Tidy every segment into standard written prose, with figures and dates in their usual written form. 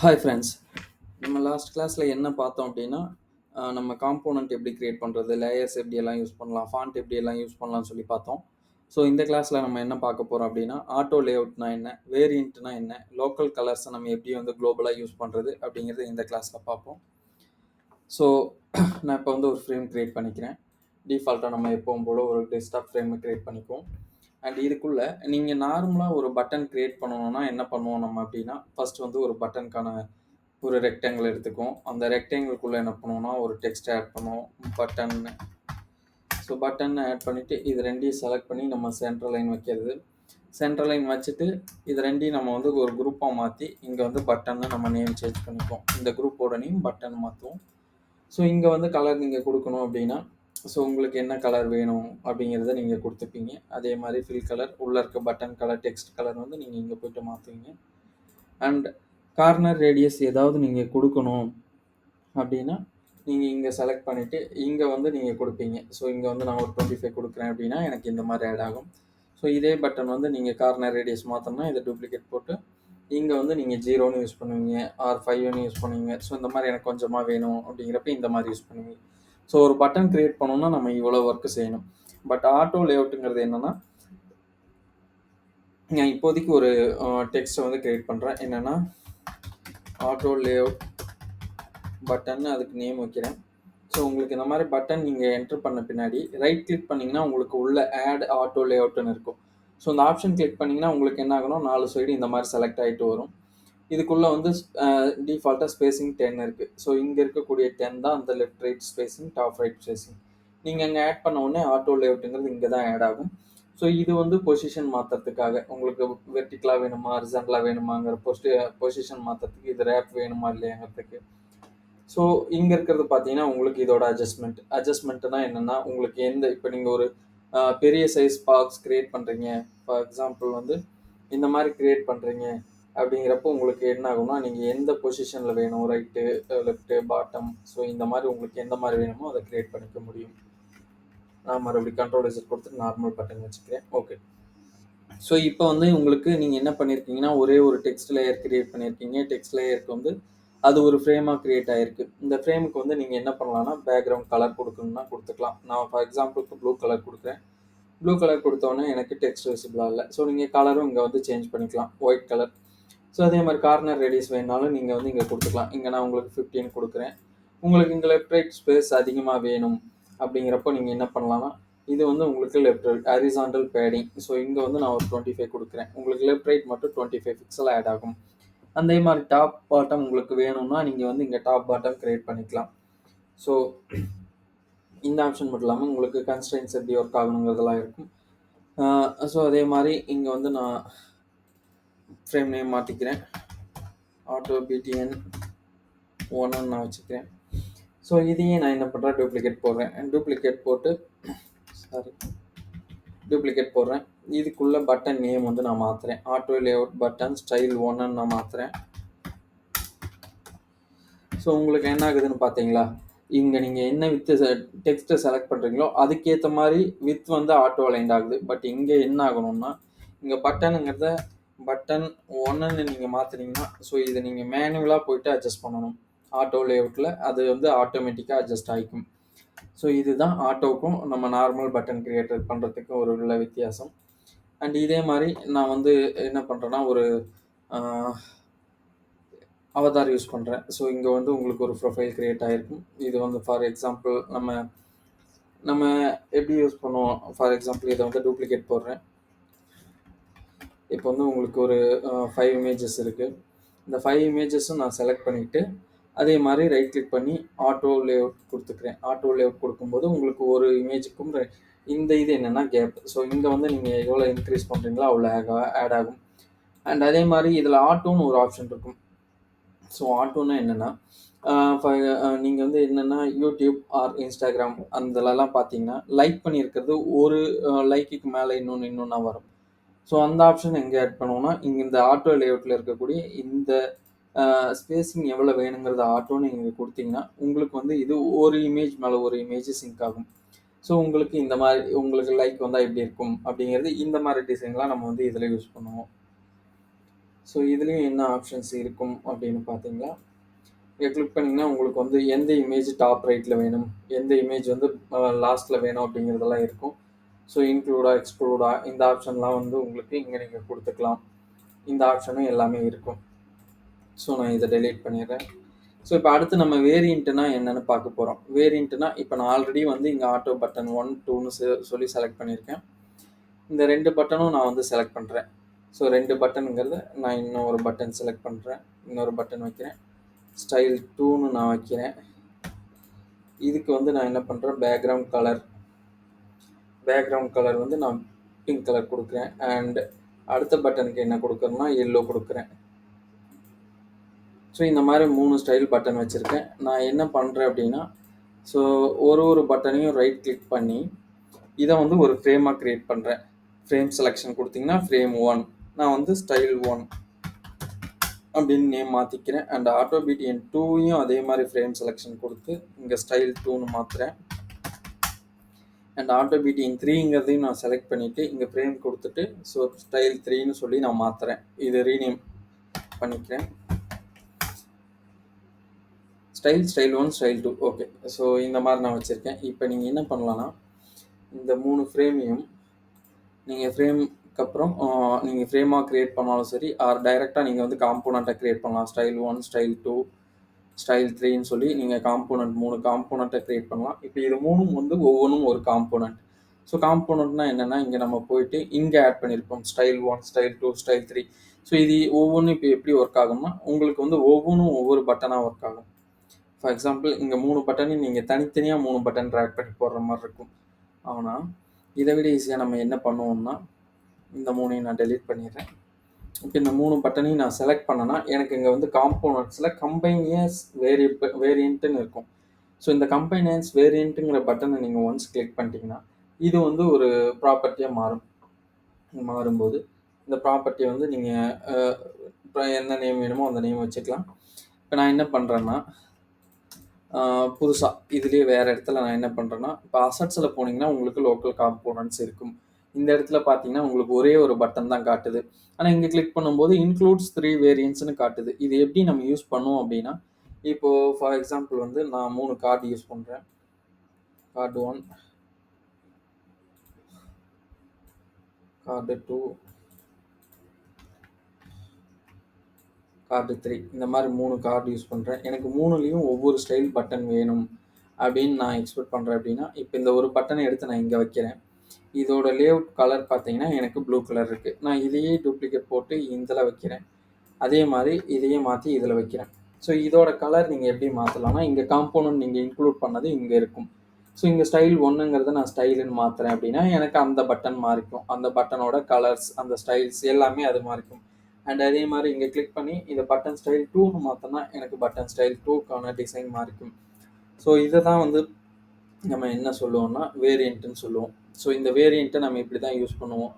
Hi friends. நம்ம last கிளாஸில் என்ன பார்த்தோம் அப்படின்னா, நம்ம காம்போனன்ட் எப்படி கிரியேட் பண்ணுறது, லேயர்ஸ் எப்படியெல்லாம் யூஸ் பண்ணலாம், ஃபாண்ட் எப்படியெல்லாம் யூஸ் பண்ணலாம்னு சொல்லி பார்த்தோம். ஸோ இந்த கிளாஸில் நம்ம என்ன பார்க்க போகிறோம் அப்படின்னா, ஆட்டோ லேஅவுட்னா என்ன, வேரியண்ட்னா என்ன, லோக்கல் கலர்ஸை நம்ம எப்படி வந்து குளோபலாக யூஸ் பண்ணுறது அப்படிங்கிறது இந்த கிளாஸில் பார்ப்போம். ஸோ நான் இப்போ வந்து ஒரு ஃப்ரேம் க்ரியேட் பண்ணிக்கிறேன். டிஃபால்ட்டாக நம்ம எப்பவும் போல் ஒரு டெஸ்க்டாப் ஃப்ரேமை க்ரியேட் பண்ணிக்குவோம். அண்ட் இதுக்குள்ளே நீங்கள் நார்மலாக ஒரு பட்டன் க்ரியேட் பண்ணணும்னா என்ன பண்ணுவோம் நம்ம அப்படின்னா, ஃபஸ்ட் வந்து ஒரு பட்டனுக்கான ஒரு ரெக்டாங்கிள் எடுத்துக்குவோம். அந்த ரெக்டாங்கிள்குள்ளே என்ன பண்ணுவோம்னா ஒரு டெக்ஸ்ட் ஆட் பண்ணுவோம், பட்டன். ஸோ பட்டன் ஆட் பண்ணிவிட்டு இது ரெண்டையும் செலக்ட் பண்ணி நம்ம சென்ட்ரல் லைன் வைக்கிறது. சென்ட்ரல் லைன் வச்சுட்டு இது ரெண்டையும் நம்ம வந்து ஒரு குரூப்பாக மாற்றி இங்கே வந்து பட்டன்னு நம்ம நேம் சேஞ்ச் பண்ணிப்போம். இந்த குரூப்போட நேம் பட்டன் மாற்றுவோம். ஸோ இங்கே வந்து கலர் நீங்கள் கொடுக்கணும் அப்படின்னா, ஸோ உங்களுக்கு என்ன கலர் வேணும் அப்படிங்கிறத நீங்கள் கொடுத்துப்பீங்க. அதே மாதிரி ஃபில் கலர், உள்ளே இருக்க பட்டன் கலர், டெக்ஸ்ட் கலர் வந்து நீங்கள் இங்கே போய்ட்டு மாற்றுவீங்க. அண்ட் கார்னர் ரேடியஸ் ஏதாவது நீங்கள் கொடுக்கணும் அப்படின்னா நீங்கள் இங்கே செலக்ட் பண்ணிவிட்டு இங்கே வந்து நீங்கள் கொடுப்பீங்க. ஸோ இங்கே வந்து நான் ஒரு 25 கொடுக்குறேன் அப்படின்னா எனக்கு இந்த மாதிரி ஆட் ஆகும். ஸோ இதே பட்டன் வந்து நீங்கள் கார்னர் ரேடியஸ் மாற்றோம்னா இதை டூப்ளிகேட் போட்டு இங்கே வந்து நீங்கள் 0ன்னு யூஸ் பண்ணுவீங்க, ஆர் 5ன்னு யூஸ் பண்ணுவீங்க. ஸோ இந்த மாதிரி எனக்கு கொஞ்சமாக வேணும் அப்படிங்கிறப்ப இந்த மாதிரி யூஸ் பண்ணுவீங்க. ஸோ ஒரு பட்டன் க்ரியேட் பண்ணணும்னா நம்ம இவ்வளோ ஒர்க்கு செய்யணும். பட் ஆட்டோ லேஅவுட்டுங்கிறது என்னென்னா, நான் இப்போதைக்கு ஒரு டெக்ஸ்ட்டை வந்து க்ரியேட் பண்ணுறேன். என்னென்னா ஆட்டோ லேஅவுட் பட்டன், அதுக்கு நேம் வைக்கிறேன். ஸோ உங்களுக்கு இந்த மாதிரி பட்டன் நீங்கள் என்டர் பண்ண பின்னாடி ரைட் கிளிக் பண்ணிங்கன்னா உங்களுக்கு உள்ள ஆட் ஆட்டோ லேஅவுட்னு இருக்கும். ஸோ இந்த ஆப்ஷன் கிளிக் பண்ணிங்கன்னா உங்களுக்கு என்ன ஆகணும், 4 சைடு இந்த மாதிரி செலக்ட் ஆகிட்டு வரும். இதுக்குள்ளே வந்து டிஃபால்ட்டாக ஸ்பேசிங் 10 இருக்குது. ஸோ இங்கே இருக்கக்கூடிய 10 தான் அந்த left right spacing, top right spacing. நீங்கள் அங்கே ஆட் பண்ண உடனே ஆட்டோ லேஅவுட்டுங்கிறது இங்கே தான் ஆட் ஆகும். ஸோ இது வந்து பொசிஷன் மாற்றுறதுக்காக, உங்களுக்கு வெர்டிக்கலாக வேணுமா ஹரிசாண்டலாக வேணுமாங்கிற பொசிஷன் மாற்றுறதுக்கு, இது ரேப் வேணுமா இல்லையாங்கிறதுக்கு. ஸோ இங்கே இருக்கிறது பார்த்தீங்கன்னா உங்களுக்கு இதோட அட்ஜஸ்ட்மெண்ட்னா என்னென்னா, உங்களுக்கு எந்த இப்போ நீங்கள் ஒரு பெரிய சைஸ் பாக்ஸ் க்ரியேட் பண்ணுறீங்க, ஃபார் எக்ஸாம்பிள் வந்து இந்த மாதிரி க்ரியேட் பண்ணுறீங்க அப்படிங்கிறப்போ உங்களுக்கு என்ன ஆகும்னா, நீங்கள் எந்த பொசிஷனில் வேணும், ரைட்டு, லெஃப்ட்டு, பாட்டம், ஸோ இந்த மாதிரி உங்களுக்கு எந்த மாதிரி வேணுமோ அதை க்ரியேட் பண்ணிக்க முடியும். நான் மறுபடியும் கண்ட்ரோல் Z கொடுத்துட்டு நார்மல் பட்டன் வச்சுக்கிறேன். ஓகே. ஸோ இப்போ வந்து உங்களுக்கு நீங்கள் என்ன பண்ணியிருக்கீங்கன்னா, ஒரே ஒரு டெக்ஸ்ட் லேயர் க்ரியேட் பண்ணியிருக்கீங்க. டெக்ஸ்ட் லேயருக்கு வந்து அது ஒரு ஃப்ரேமாக க்ரியேட் ஆகிருக்கு. இந்த ஃப்ரேமுக்கு வந்து நீங்கள் என்ன பண்ணலாம்னா, பேக்ரவுண்ட் கலர் கொடுக்கணும்னா கொடுத்துக்கலாம். நான் ஃபார் எக்ஸாம்பிளுக்கு ப்ளூ கலர் கொடுக்குறேன். ப்ளூ கலர் கொடுத்தோன்னே எனக்கு டெக்ஸ்ட் விசிபிளாக இல்லை. ஸோ நீங்கள் கலரும் இங்கே வந்து சேஞ்ச் பண்ணிக்கலாம், ஒயிட் கலர். ஸோ அதே மாதிரி கார்னர் ரேடியஸ் வேணாலும் நீங்கள் வந்து இங்கே கொடுத்துக்கலாம். இங்கே நான் உங்களுக்கு 15 கொடுக்குறேன். உங்களுக்கு இங்கே லெஃப்ட் ரைட் ஸ்பேஸ் அதிகமாக வேணும் அப்படிங்கிறப்போ நீங்கள் என்ன பண்ணலாம்னா, இது வந்து உங்களுக்கு left right horizontal padding. So இங்கே வந்து நான் ஒரு 25 கொடுக்குறேன். உங்களுக்கு லெஃப்ட் ரைட் மட்டும் 25 பிக்சல் ஆட் ஆகும். அதே மாதிரி டாப் பாட்டம் உங்களுக்கு வேணும்னா நீங்கள் வந்து இங்கே டாப் பாட்டம் க்ரியேட் பண்ணிக்கலாம். ஸோ இந்த ஆப்ஷன் மட்டும் இல்லாமல் உங்களுக்கு கன்ஸ்ட்ரெயின்ஸ் எப்படி ஒர்க் ஆகணுங்கிறதெல்லாம் இருக்கும். ஸோ அதே மாதிரி இங்கே வந்து நான் ஃப்ரேம் நேம் மாற்றிக்கிறேன், ஆட்டோ பிடிஎன் 1 நான் வச்சுக்கிறேன். ஸோ இதையே நான் என்ன பண்ணுறேன், டூப்ளிகேட் போடுறேன். இதுக்குள்ளே பட்டன் நேம் வந்து நான் மாற்றுறேன், ஆட்டோ லேஅவுட் பட்டன் ஸ்டைல் 1 நான் மாற்றுறேன். ஸோ உங்களுக்கு என்ன ஆகுதுன்னு பார்த்தீங்களா, இங்கே நீங்கள் என்ன டெக்ஸ்ட்டை செலக்ட் பண்ணுறீங்களோ அதுக்கேற்ற மாதிரி வித் வந்து ஆட்டோ அலைன்ட் ஆகுது. பட் இங்கே என்ன ஆகணும்னா, இங்கே பட்டனுங்கிறத பட்டன் 1ன்னு நீங்கள் மாற்றுறீங்கன்னா, ஸோ இதை நீங்கள் மேனுவலாக போய்ட்டு அட்ஜஸ்ட் பண்ணணும். ஆட்டோ லேஅவுட்டில் அது வந்து ஆட்டோமேட்டிக்காக அட்ஜஸ்ட் ஆகிக்கும். ஸோ இதுதான் ஆட்டோவுக்கும் நம்ம நார்மல் பட்டன் கிரியேட்டர் பண்ணுறதுக்கும் ஒரு உள்ள வித்தியாசம். அண்ட் இதே மாதிரி நான் வந்து என்ன பண்ணுறேன்னா, ஒரு அவதார் யூஸ் பண்ணுறேன். ஸோ இங்கே வந்து உங்களுக்கு ஒரு ப்ரொஃபைல் க்ரியேட் ஆகிருக்கும். இது வந்து ஃபார் எக்ஸாம்பிள் நம்ம எப்படி யூஸ் பண்ணுவோம், ஃபார் எக்ஸாம்பிள் இதை வந்து டூப்ளிகேட் போடுறேன். இப்போ வந்து உங்களுக்கு ஒரு 5 இமேஜஸ் இருக்குது. இந்த 5 இமேஜஸும் நான் செலக்ட் பண்ணிவிட்டு அதே மாதிரி ரைட் கிளிக் பண்ணி ஆட்டோ லேஅவுட் கொடுத்துக்கிறேன். ஆட்டோ லேஅவுட் கொடுக்கும்போது உங்களுக்கு ஒரு இமேஜுக்கும் இந்த இது என்னென்னா கேப். ஸோ இங்கே வந்து நீங்கள் எவ்வளோ இன்க்ரீஸ் பண்ணுறீங்களோ அவ்வளோ ஆட் ஆகும். அண்ட் அதே மாதிரி இதில் ஆட்டோன்னு ஒரு ஆப்ஷன் இருக்கும். ஸோ ஆட்டோன்னா என்னென்னா, நீங்கள் வந்து என்னென்னா யூடியூப் ஆர் இன்ஸ்டாகிராம் அந்தலலாம் பார்த்தீங்கன்னா லைக் பண்ணியிருக்கிறது ஒரு லைக்குக்கு மேலே இன்னொன்னா வரும். ஸோ அந்த ஆப்ஷன் எங்கே ஆட் பண்ணுவோம்னா, இங்கே இந்த ஆட்டோ லேஅவுட்டில் இருக்கக்கூடிய இந்த ஸ்பேஸிங் எவ்வளோ வேணுங்கிறத ஆட்டோன்னு நீங்கள் கொடுத்தீங்கன்னா உங்களுக்கு வந்து இது ஒரு இமேஜ் மேலே ஒரு இமேஜ் சிங்க் ஆகும். ஸோ உங்களுக்கு இந்த மாதிரி உங்களுக்கு லைக் வந்தால் எப்படி இருக்கும் அப்படிங்கிறது, இந்த மாதிரி டிசைன்லாம் நம்ம வந்து இதில் யூஸ் பண்ணுவோம். ஸோ இதுலேயும் என்ன ஆப்ஷன்ஸ் இருக்கும் அப்படின்னு பார்த்தீங்களா, இங்கே கிளிக் பண்ணிங்கன்னா உங்களுக்கு வந்து எந்த இமேஜ் டாப் ரைட்டில் வேணும், எந்த இமேஜ் வந்து லாஸ்ட்டில் வேணும் அப்படிங்கிறதெல்லாம் இருக்கும். ஸோ இன்க்ளூடா எக்ஸ்க்ளூடா இந்த ஆப்ஷன்லாம் வந்து உங்களுக்கு இங்கே நீங்கள் கொடுத்துக்கலாம். இந்த ஆப்ஷனும் எல்லாமே இருக்கும். ஸோ நான் இதை டெலீட் பண்ணிடுறேன். ஸோ இப்போ அடுத்து நம்ம வேரியண்ட்னா என்னன்னு பார்க்க போகிறோம். வேரியண்ட்னா இப்போ நான் ஆல்ரெடி வந்து இங்கே ஆட்டோ பட்டன் 1, 2ன்னு சொல்லி செலக்ட் பண்ணியிருக்கேன். இந்த 2 பட்டனும் நான் வந்து செலக்ட் பண்ணுறேன். ஸோ 2 பட்டனுங்கிறத நான் இன்னொரு பட்டன் செலக்ட் பண்ணுறேன். இன்னொரு பட்டன் வைக்கிறேன். ஸ்டைல் 2ன்னு நான் வைக்கிறேன். இதுக்கு வந்து நான் என்ன பண்ணுறேன், பேக்ரவுண்ட் கலர் வந்து நான் பிங்க் கலர் கொடுக்குறேன். அண்ட் அடுத்த பட்டனுக்கு என்ன கொடுக்குறேன்னா எல்லோ கொடுக்குறேன். ஸோ இந்த மாதிரி 3 ஸ்டைல் பட்டன் வச்சுருக்கேன். நான் என்ன பண்ணுறேன் அப்படின்னா, ஸோ ஒரு பட்டனையும் ரைட் கிளிக் பண்ணி இதை வந்து ஒரு ஃப்ரேமாக க்ரியேட் பண்ணுறேன். ஃப்ரேம் செலெக்ஷன் கொடுத்தீங்கன்னா ஃப்ரேம் 1, நான் வந்து ஸ்டைல் 1 அப்படின்னு நேம் மாற்றிக்கிறேன். அண்ட் ஆட்டோ பிடிஎன் 2யும் அதே மாதிரி ஃப்ரேம் செலெக்ஷன் கொடுத்து இங்கே ஸ்டைல் 2ன்னு மாற்றுறேன். அண்ட் ஆட்டோ பிடிஎன் 3ங்கிறதையும் நான் செலக்ட் பண்ணிவிட்டு இங்கே ஃப்ரேம் கொடுத்துட்டு ஸோ ஸ்டைல் 3ன்னு சொல்லி நான் மாற்றுறேன். இது ரீநேம் பண்ணிக்கிறேன். Style 1, style 2. ஓகே, ஸோ இந்த மாதிரி நான் வச்சுருக்கேன். இப்போ நீங்கள் என்ன பண்ணலான்னா, இந்த 3 ஃப்ரேமையும் நீங்கள் ஃப்ரேம்க்கு அப்புறம் நீங்கள் ஃப்ரேமாக க்ரியேட் பண்ணாலும் சரி, ஆர் டைரெக்டாக நீங்கள் வந்து காம்போனண்ட்டை க்ரியேட் பண்ணலாம். ஸ்டைல் 1, ஸ்டைல் 2, ஸ்டைல் 3ன்னு சொல்லி நீங்கள் காம்போனண்ட் 3 காம்போனண்ட்டை க்ரியேட் பண்ணலாம். இப்போ இது 3ம் வந்து ஒவ்வொன்றும் ஒரு காம்போனண்ட். ஸோ காம்போனண்ட்னா என்னென்னா, இங்கே நம்ம போயிட்டு இங்கே ஆட் பண்ணியிருப்போம் ஸ்டைல் 1, ஸ்டைல் 2, ஸ்டைல் 3. ஸோ இது ஒவ்வொன்றும் இப்போ எப்படி ஒர்க் ஆகும்னா, உங்களுக்கு வந்து ஒவ்வொன்றும் ஒவ்வொரு பட்டனாக ஒர்க் ஆகும். ஃபார் எக்ஸாம்பிள் இங்கே 3 பட்டனையும் நீங்கள் தனித்தனியாக 3 பட்டன் ட்ராக் பண்ணி போடுற மாதிரி இருக்கும். ஆனால் இதை விட ஈஸியாக நம்ம என்ன பண்ணுவோம்னா, இந்த 3ஐயும் நான் டெலீட் பண்ணிடுறேன். இப்போ இந்த 3 பட்டனையும் நான் செலக்ட் பண்ணேன்னா எனக்கு இங்கே வந்து காம்போனன்ட்ஸில் கம்பைனியஸ் வேரியண்ட்டுன்னு இருக்கும். ஸோ இந்த கம்பைனியஸ் வேரியண்ட்டுங்கிற பட்டனை நீங்கள் ஒன்ஸ் கிளிக் பண்ணிட்டீங்கன்னா இது வந்து ஒரு ப்ராப்பர்ட்டியாக மாறும்போது இந்த ப்ராப்பர்ட்டியை வந்து நீங்கள் இப்போ என்ன நேம் வேணுமோ அந்த நேம் வச்சுக்கலாம். இப்போ நான் என்ன பண்ணுறேன்னா, புதுசாக இதுலேயே வேறு இடத்துல நான் என்ன பண்ணுறேன்னா, இப்போ அசட்ஸில் போனீங்கன்னா உங்களுக்கு லோக்கல் காம்போனன்ட்ஸ் இருக்கும். இந்த இடத்துல பார்த்தீங்கன்னா உங்களுக்கு ஒரே ஒரு பட்டன் தான் காட்டுது. ஆனால் இங்கே கிளிக் பண்ணும்போது இன்க்ளூட்ஸ் 3 வேரியன்ட்ஸ்னு காட்டுது. இது எப்படி நம்ம யூஸ் பண்ணுவோம் அப்படின்னா, இப்போது ஃபார் எக்ஸாம்பிள் வந்து நான் 3 கார்டு யூஸ் பண்ணுறேன். கார்டு 1, கார்டு 2, கார்டு 3 இந்த மாதிரி 3 கார்டு யூஸ் பண்ணுறேன். எனக்கு 3லேயும் ஒவ்வொரு ஸ்டைல் பட்டன் வேணும் அப்படின்னு நான் எக்ஸ்பெக்ட் பண்ணுறேன். அப்படின்னா இப்போ இந்த ஒரு பட்டனை எடுத்து நான் இங்கே வைக்கிறேன். இதோட லேஅவுட் கலர் பார்த்தீங்கன்னா எனக்கு ப்ளூ கலர் இருக்குது. நான் இதையே டூப்ளிகேட் போட்டு இதில் வைக்கிறேன். அதே மாதிரி இதையே மாற்றி இதில் வைக்கிறேன். ஸோ இதோட கலர் நீங்கள் எப்படி மாற்றலாம்னா, இங்கே காம்போனன்ட் நீங்கள் இன்க்ளூட் பண்ணது இங்கே இருக்கும். ஸோ இங்கே ஸ்டைல் 1ங்கிறத நான் ஸ்டைலுன்னு மாற்றுறேன் அப்படின்னா எனக்கு அந்த பட்டன் மாறிக்கும். அந்த பட்டனோட கலர்ஸ், அந்த ஸ்டைல்ஸ் எல்லாமே அது மாறிக்கும். அண்ட் அதே மாதிரி இங்கே கிளிக் பண்ணி இந்த பட்டன் ஸ்டைல் 2ன்னு மாற்றினா எனக்கு பட்டன் ஸ்டைல் 2க்கான டிசைன் மாறிக்கும். ஸோ இதை தான் வந்து நம்ம என்ன சொல்லுவோம்னா வேரியண்ட்டுன்னு சொல்லுவோம். ஸோ இந்த வேரியண்ட்டை நம்ம இப்படி தான் யூஸ் பண்ணுவோம்.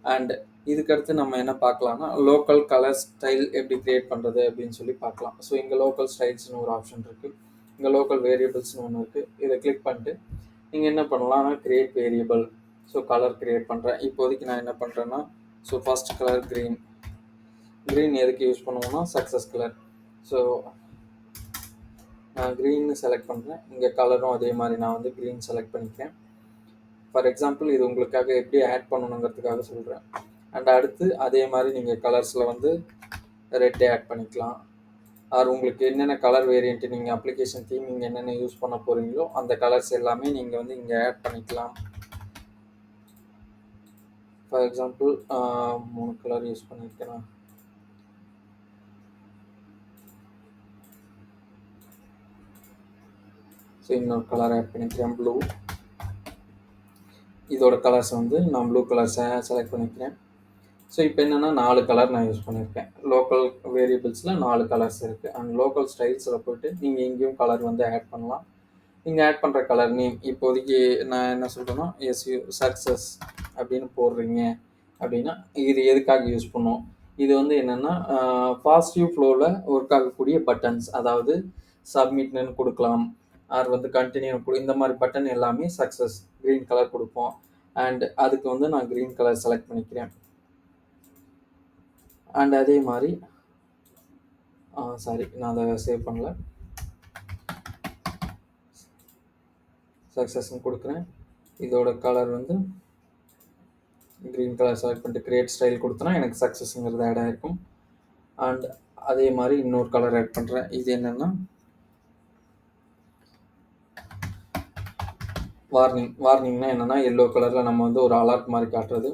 அண்ட் இதுக்கடுத்து நம்ம என்ன பார்க்கலாம்னா, லோக்கல் கலர் ஸ்டைல் எப்படி க்ரியேட் பண்ணுறது அப்படின்னு சொல்லி பார்க்கலாம். ஸோ இங்கே லோக்கல் ஸ்டைல்ஸ்னு ஒரு ஆப்ஷன் இருக்குது. இங்கே லோக்கல் வேரியபிள்ஸ்னு ஒன்று இருக்குது. இதை கிளிக் பண்ணிட்டு நீங்கள் என்ன பண்ணலாம்னா create variable. So colour create பண்ணுறேன். இப்போதைக்கு நான் என்ன பண்ணுறேன்னா, ஸோ ஃபர்ஸ்ட் கலர் க்ரீன் எதுக்கு யூஸ் பண்ணுவோம்னா சக்ஸஸ் கலர். ஸோ நான் க்ரீன்னு செலக்ட் பண்ணுறேன். இங்கே கலரும் அதே மாதிரி நான் வந்து க்ரீன் செலக்ட் பண்ணிக்கிறேன். ஃபார் எக்ஸாம்பிள் இது உங்களுக்காக எப்படி ஆட் பண்ணணுங்கிறதுக்காக சொல்கிறேன். அண்ட் அடுத்து அதே மாதிரி நீங்கள் கலர்ஸில் வந்து ரெட் ஆட் பண்ணிக்கலாம். ஆர் உங்களுக்கு என்னென்ன கலர் வேரியண்ட்டு நீங்கள் அப்ளிகேஷன் தீமிங் என்னென்ன யூஸ் பண்ண போகிறீங்களோ அந்த கலர்ஸ் எல்லாமே நீங்கள் வந்து இங்கே ஆட் பண்ணிக்கலாம். ஃபார் எக்ஸாம்பிள் 3 கலர் யூஸ் பண்ணியிருக்கேன். ஸோ இன்னொரு கலர் ஆட் பண்ணிக்கிறேன், ப்ளூ. இதோட கலர்ஸ் வந்து நான் ப்ளூ கலர்ஸை செலக்ட் பண்ணிக்கிறேன். ஸோ இப்போ என்னென்னா 4 கலர் நான் யூஸ் பண்ணியிருக்கேன். லோக்கல் வேரியபிள்ஸில் 4 கலர்ஸ் இருக்குது. அண்ட் லோக்கல் ஸ்டைல்ஸில் போய்ட்டு நீங்கள் இங்கேயும் கலர் வந்து ஆட் பண்ணலாம். நீங்கள் ஆட் பண்ணுற கலர் நேம் இப்போதைக்கு நான் என்ன சொல்கிறேன்னா சக்ஸஸ் அப்படின்னு போடுறீங்க அப்படின்னா இது எதுக்காக யூஸ் பண்ணுவோம், இது வந்து என்னென்னா பாசிட்டிவ் ஃப்ளோவில் ஒர்க் ஆகக்கூடிய பட்டன்ஸ், அதாவது சப்மிட்னு கொடுக்கலாம், ஆர் வந்து கண்டினியூ இந்த மாதிரி பட்டன் எல்லாமே சக்ஸஸ் க்ரீன் கலர் கொடுப்போம். அண்ட் அதுக்கு வந்து நான் க்ரீன் கலர் செலக்ட் பண்ணிக்கிறேன். அண்ட் அதே மாதிரி சாரி, நான் அதை சேவ் பண்ணல. சக்ஸஸ்ன்னு கொடுக்குறேன். இதோட கலர் வந்து க்ரீன் கலர் செலக்ட் பண்ணிட்டு கிரியேட் ஸ்டைல் கொடுத்தனா எனக்கு சக்ஸஸ்ங்கிறது ஆட் ஆகிருக்கும். அண்ட் அதே மாதிரி இன்னொரு கலர் ஆட் பண்ணுறேன். இது என்னென்னா வார்னிங்னா என்னென்னா எல்லோ கலரில் நம்ம வந்து ஒரு அலர்ட் மாதிரி காட்டுறது.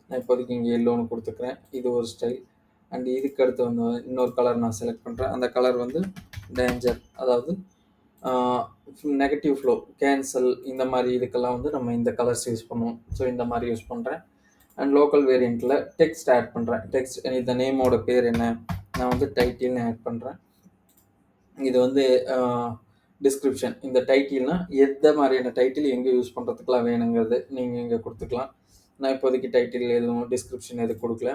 நான் இப்போதைக்கு இங்கே எல்லோன்னு கொடுத்துக்கிறேன். இது ஒரு ஸ்டைல். அண்ட் இதுக்கு அடுத்து வந்து இன்னொரு கலர் நான் செலக்ட் பண்ணுறேன். அந்த கலர் வந்து டேஞ்சர், அதாவது நெகட்டிவ் ஃப்ளோ, கேன்சல், இந்த மாதிரி இதுக்கெல்லாம் வந்து நம்ம இந்த கலர்ஸ் யூஸ் பண்ணுவோம். ஸோ இந்த மாதிரி யூஸ் பண்ணுறேன். அண்ட் லோக்கல் வேரியண்ட்டில் டெக்ஸ்ட் ஆட் பண்ணுறேன். டெக்ஸ்ட் இந்த நேமோட பேர் என்ன, நான் வந்து டைட்டில்னு ஆட் பண்ணுறேன். இது வந்து டிஸ்கிரிப்ஷன். இந்த டைட்டில்னால் எந்த மாதிரியான டைட்டில் எங்கே யூஸ் பண்ணுறதுக்குலாம் வேணுங்கிறது நீங்கள் இங்கே கொடுத்துக்கலாம். நான் இப்போதைக்கு டைட்டில் எதுவும் டிஸ்கிரிப்ஷன் எதுவும் கொடுக்கல.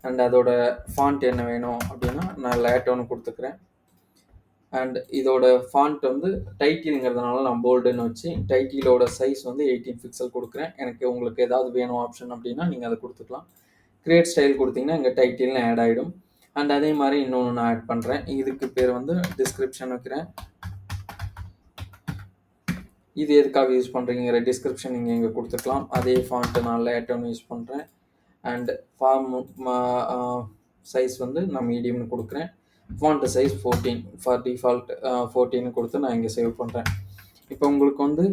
அண்ட் அதோட ஃபாண்ட் என்ன வேணும் அப்படின்னா நான் லேட்டோன்னு கொடுத்துக்கிறேன். அண்ட் இதோட ஃபாண்ட் வந்து டைட்டிலுங்கிறதுனால நான் போல்டுன்னு வச்சு டைட்டிலோட சைஸ் வந்து 18 பிக்சல் கொடுக்குறேன். எனக்கு உங்களுக்கு ஏதாவது வேணும் ஆப்ஷன் அப்படின்னா நீங்கள் அதை கொடுத்துக்கலாம். கிரியேட் ஸ்டைல் கொடுத்தீங்கன்னா இங்கே டைட்டில்னு ஆட் ஆகிடும். அண்ட் அதே மாதிரி இன்னொன்று நான் ஆட் பண்ணுறேன். இதுக்கு பேர் வந்து டிஸ்கிரிப்ஷன் வைக்கிறேன். இது எதுக்காக யூஸ் பண்ணுறீங்கிற டிஸ்கிரிப்ஷன் நீங்கள் இங்கே கொடுத்துக்கலாம். அதே ஃபாண்ட்டு நான் லேட்டோன்னு யூஸ் பண்ணுறேன். அண்ட் ஃபார்ம் சைஸ் வந்து நான் மீடியம்னு கொடுக்குறேன். ஃபாண்ட் சைஸ் 14 ஃபார் டிஃபால்ட் 14 கொடுத்து நான் இங்கே சேவ் பண்ணுறேன். இப்போ உங்களுக்கு வந்து